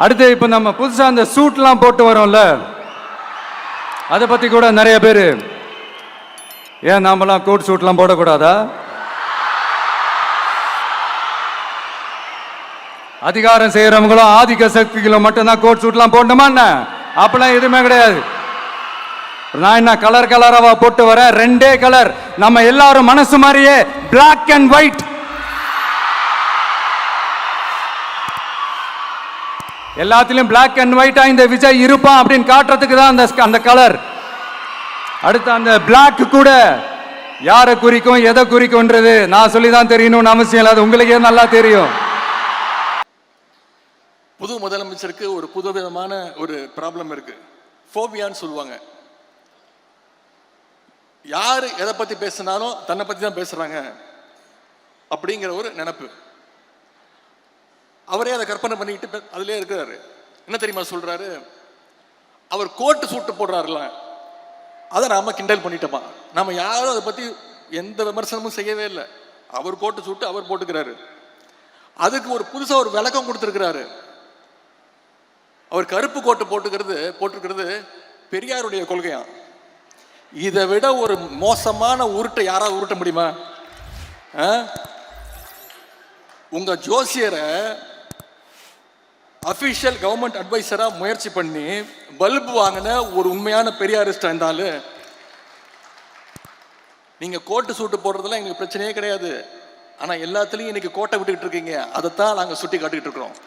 அடுத்து இப்போ நம்ம புதுசாக அந்த சூட்லாம் போட்டு வரோம்ல, அதை பற்றி கூட நிறைய பேர், ஏன் நாமெல்லாம் கோட் சூட்லாம் போடக்கூடாதா? அதிகாரம் செய்யறவங்களும் ஆதிக்க சக்திகளும் மட்டும்தான் கோட் சூட்லாம் போடணுமா என்ன? அப்பெல்லாம் எதுவுமே கிடையாது. நான் என்ன கலர் கலராவா போட்டு வரேன்? ரெண்டே கலர், நம்ம எல்லாரும் மனசு மாதிரியே பிளாக் அண்ட் ஒயிட். எல்லாத்திலும் பிளாக் அண்ட் ஒயிட்டா இந்த விஜய் இருப்பான் அப்படின்னு காட்டுறதுக்கு தான் அந்த கலர். அடுத்து அந்த பிளாக் கூட யாரை குறிக்கும் எதை குறிக்கும்ன்றது நான் சொல்லிதான் தெரியணும்னு அவசியம் இல்லை, அது உங்களுக்கே நல்லா தெரியும். புது முதலமைச்சருக்கு ஒரு புதுவிதமான ஒரு ப்ராப்ளம் இருக்கு, ஃபோபியான்னு சொல்லுவாங்க. யாரு எதை பத்தி பேசினாலும் தன்னை பத்தி தான் பேசுறாங்க அப்படிங்கிற ஒரு நினைப்பு. அவரே அதை கற்பனை பண்ணிக்கிட்டு அதுலயே இருக்கிறாரு. என்ன தெரியுமா சொல்றாரு? அவர் கோட்டு சூட்டு போடுறாருல, அதை நாம கிண்டல் பண்ணிட்டோமா? நம்ம யாரும் அதை பத்தி எந்த விமர்சனமும் செய்யவே இல்லை. அவர் கோட்டு சூட்டு அவர் போட்டுக்கிறாரு. அதுக்கு ஒரு புதுசா ஒரு விளக்கம் கொடுத்திருக்கிறாரு. அவர் கருப்பு கோட்டு போட்டுக்கிறது பெரியாருடைய கொள்கையா? இதை விட ஒரு மோசமான உருட்டை யாராவது உருட்ட முடியுமா? உங்க ஜோசியரை அபிஷியல் கவர்மெண்ட் அட்வைசரா முயற்சி பண்ணி பல்பு வாங்கின ஒரு உண்மையான பெரியாரிஸ்டா இருந்தாலும், நீங்க கோட்டு சூட்டு போடுறதுல எங்களுக்கு பிரச்சனையே கிடையாது. ஆனா எல்லாத்துலயும் இன்னைக்கு கோட்டை விட்டுக்கிட்டு இருக்கீங்க, அதைத்தான் நாங்க சுட்டி காட்டிக்கிட்டு இருக்கிறோம்.